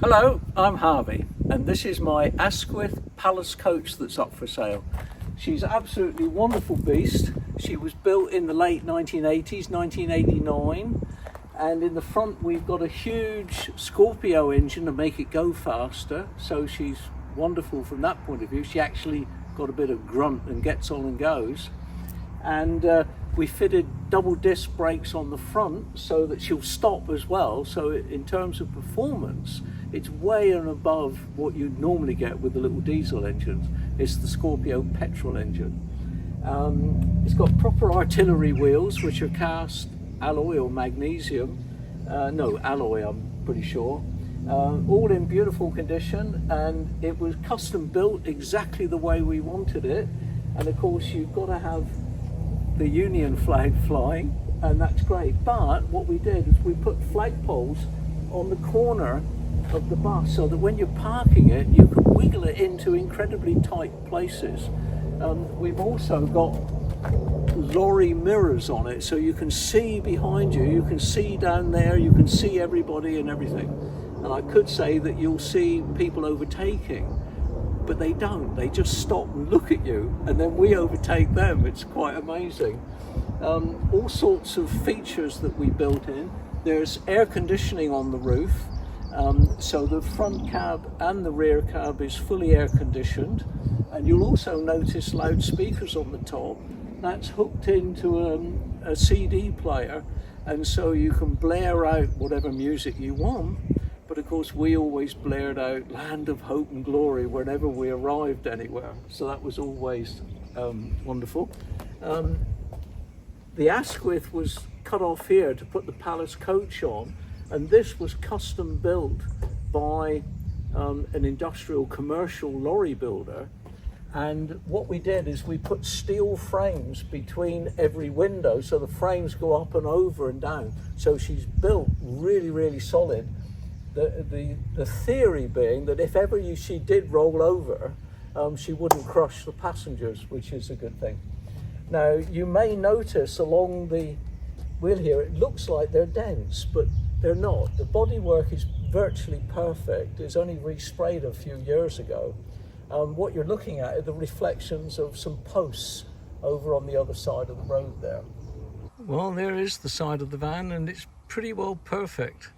Hello, I'm Harvey, and this is my Asquith Palace coach that's up for sale. She's an absolutely wonderful beast. She was built in the late 1980s, 1989, and in the front we've got a huge Scorpio engine to make it go faster, so she's wonderful from that point of view. She actually got a bit of grunt and gets on and goes. And we fitted double disc brakes on the front so that she'll stop as well. So in terms of performance, it's way and above what you'd normally get with the little diesel engines. It's the Scorpio petrol engine. It's got proper artillery wheels, which are cast alloy or magnesium. No, alloy, I'm pretty sure. All in beautiful condition, and it was custom built exactly the way we wanted it. And of course, you've got to have the Union flag flying, and that's great. But what we did is we put flagpoles on the corner of the bus so that when you're parking it, you can wiggle it into incredibly tight places. We've also got lorry mirrors on it, so you can see behind you, you can see down there, you can see everybody and everything. And I could say that you'll see people overtaking, but they don't. They just stop and look at you, and then we overtake them. It's quite amazing. All sorts of features that we built in. There's air conditioning on the roof, so the front cab and the rear cab is fully air conditioned. And you'll also notice loudspeakers on the top. That's hooked into a CD player, and so you can blare out whatever music you want. But of course, we always blared out Land of Hope and Glory whenever we arrived anywhere. So that was always wonderful. The Asquith was cut off here to put the Palace coach on, and this was custom built by an industrial commercial lorry builder. And what we did is we put steel frames between every window, so the frames go up and over and down. So she's built really, really solid. The theory being that if ever she did roll over, she wouldn't crush the passengers, which is a good thing. Now, you may notice along the wheel here, it looks like they're dents, but they're not. The bodywork is virtually perfect. It's only resprayed a few years ago. What you're looking at are the reflections of some posts over on the other side of the road there. Well, there is the side of the van, and it's pretty well perfect.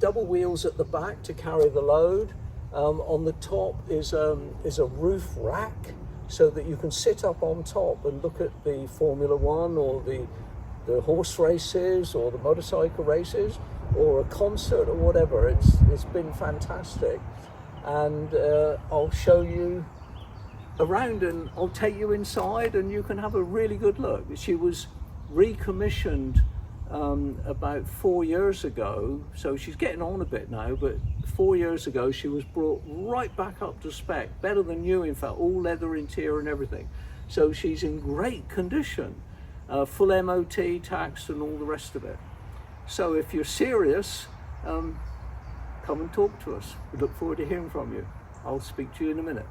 Double wheels at the back to carry the load. On the top is a roof rack so that you can sit up on top and look at the Formula One or the horse races or the motorcycle races or a concert or whatever. It's been fantastic, and I'll show you around and I'll take you inside and you can have a really good look. She was recommissioned about 4 years ago, so she's getting on a bit now, but 4 years ago she was brought right back up to spec, better than new in fact, all leather interior and everything. So she's in great condition, full MOT, tax and all the rest of it. So if you're serious, come and talk to us. We look forward to hearing from you. I'll speak to you in a minute.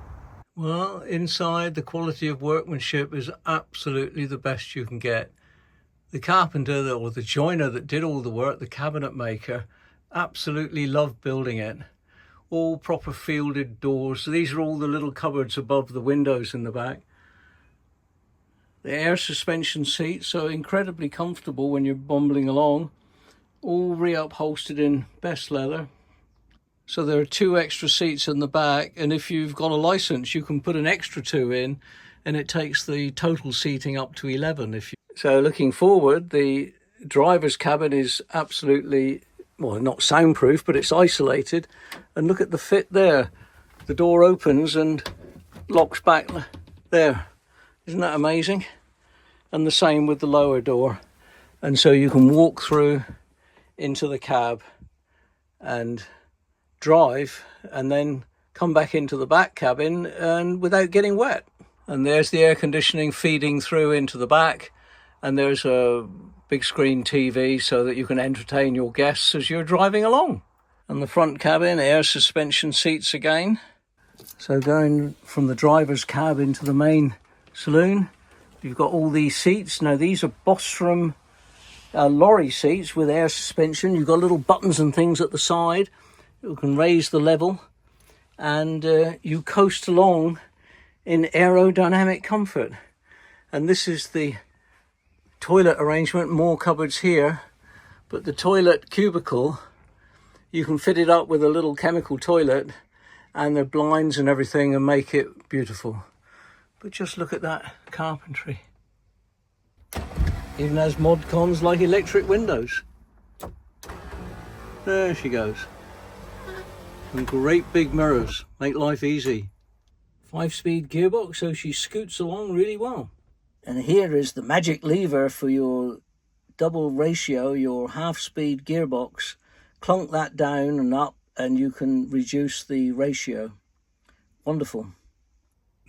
Well, inside, the quality of workmanship is absolutely the best you can get. The carpenter or the joiner that did all the work, the cabinet maker, absolutely loved building it. All proper fielded doors. These are all the little cupboards above the windows in the back. The air suspension seats are incredibly comfortable when you're bumbling along. All reupholstered in best leather. So there are 2 extra seats in the back, and if you've got a license, you can put an extra 2 in, and it takes the total seating up to 11. So looking forward, the driver's cabin is absolutely, well, not soundproof, but it's isolated. And look at the fit there. The door opens and locks back there. Isn't that amazing? And the same with the lower door. And so you can walk through into the cab and drive and then come back into the back cabin and without getting wet. And there's the air conditioning feeding through into the back. And there's a big screen TV so that you can entertain your guests as you're driving along. And the front cabin, air suspension seats again. So going from the driver's cab into the main saloon, you've got all these seats. Now these are Bostrom lorry seats with air suspension. You've got little buttons and things at the side. You can raise the level, and you coast along in aerodynamic comfort. And this is the toilet arrangement, more cupboards here, but the toilet cubicle, you can fit it up with a little chemical toilet and the blinds and everything and make it beautiful. But just look at that carpentry. Even has mod cons like electric windows. There she goes. And great big mirrors, make life easy. 5-speed gearbox, so she scoots along really well. And here is the magic lever for your double ratio, your half-speed gearbox. Clunk that down and up and you can reduce the ratio. Wonderful.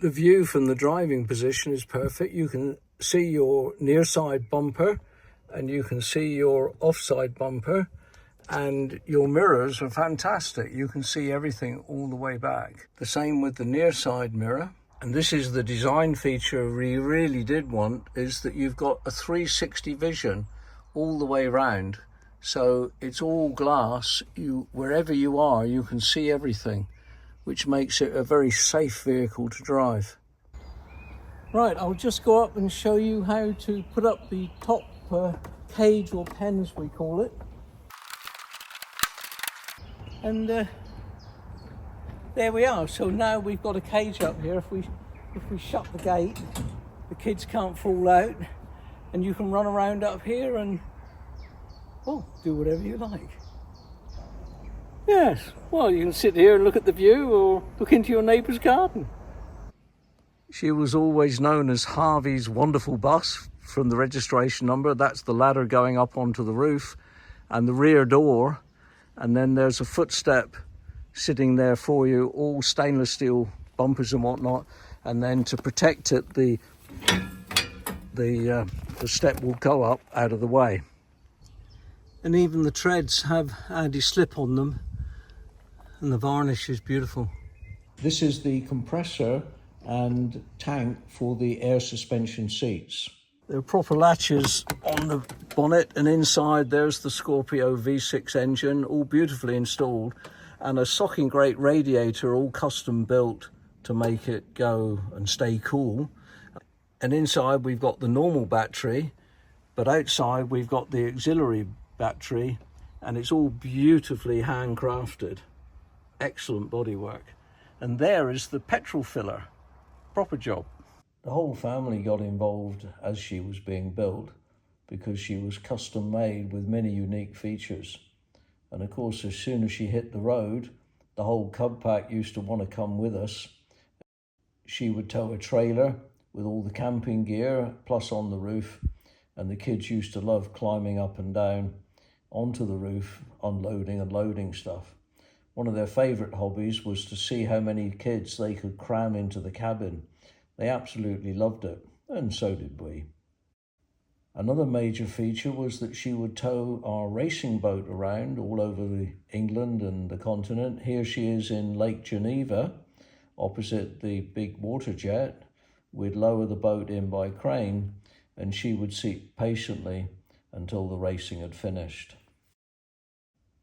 The view from the driving position is perfect. You can see your near side bumper and you can see your offside bumper, and your mirrors are fantastic. You can see everything all the way back. The same with the near side mirror. And this is the design feature we really did want, is that you've got a 360 vision all the way around. So it's all glass. Wherever you are, you can see everything, which makes it a very safe vehicle to drive. Right, I'll just go up and show you how to put up the top cage, or pen as we call it. And there we are. So now we've got a cage up here. If we shut the gate, the kids can't fall out, and you can run around up here and, well, do whatever you like. Yes, well, you can sit here and look at the view or look into your neighbour's garden. She was always known as Harvey's wonderful bus from the registration number. That's the ladder going up onto the roof and the rear door. And then there's a footstep sitting there for you, all stainless steel bumpers and whatnot. And then to protect it, the step will go up out of the way. And even the treads have anti-slip on them, and the varnish is beautiful. This is the compressor and tank for the air suspension seats. There are proper latches on the bonnet, and inside there's the Scorpio V6 engine, all beautifully installed, and a socking great radiator, all custom built to make it go and stay cool. And inside we've got the normal battery, but outside we've got the auxiliary battery, and it's all beautifully handcrafted. Excellent bodywork. And there is the petrol filler. Proper job. The whole family got involved as she was being built, because she was custom made with many unique features. And of course, as soon as she hit the road, the whole cub pack used to want to come with us. She would tow a trailer with all the camping gear plus on the roof, and the kids used to love climbing up and down onto the roof, unloading and loading stuff. One of their favourite hobbies was to see how many kids they could cram into the cabin. They absolutely loved it, and so did we. Another major feature was that she would tow our racing boat around all over England and the continent. Here she is in Lake Geneva, opposite the big water jet. We'd lower the boat in by crane, and she would sit patiently until the racing had finished.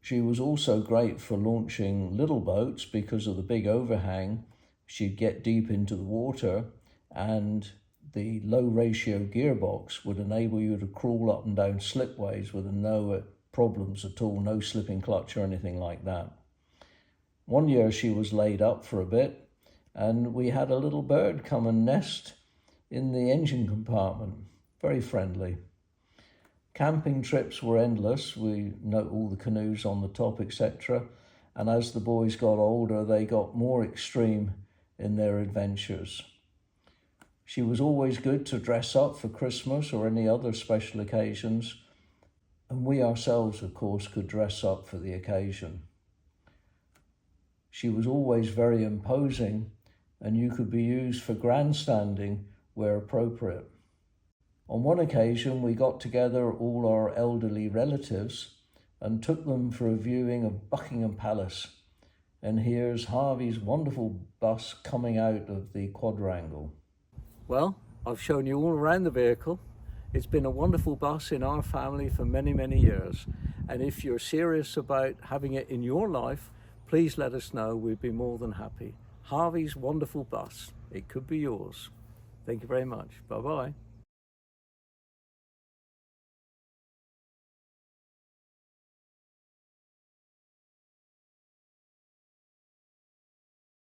She was also great for launching little boats because of the big overhang. She'd get deep into the water, and the low ratio gearbox would enable you to crawl up and down slipways with no problems at all, no slipping clutch or anything like that. One year she was laid up for a bit, and we had a little bird come and nest in the engine compartment. Very friendly. Camping trips were endless. We know all the canoes on the top, etc. And as the boys got older, they got more extreme in their adventures. She was always good to dress up for Christmas or any other special occasions. And we ourselves, of course, could dress up for the occasion. She was always very imposing, and you could be used for grandstanding where appropriate. On one occasion, we got together all our elderly relatives and took them for a viewing of Buckingham Palace. And here's Harvey's wonderful bus coming out of the quadrangle. Well, I've shown you all around the vehicle. It's been a wonderful bus in our family for many, many years. And if you're serious about having it in your life, please let us know. We'd be more than happy. Harvey's wonderful bus. It could be yours. Thank you very much. Bye-bye.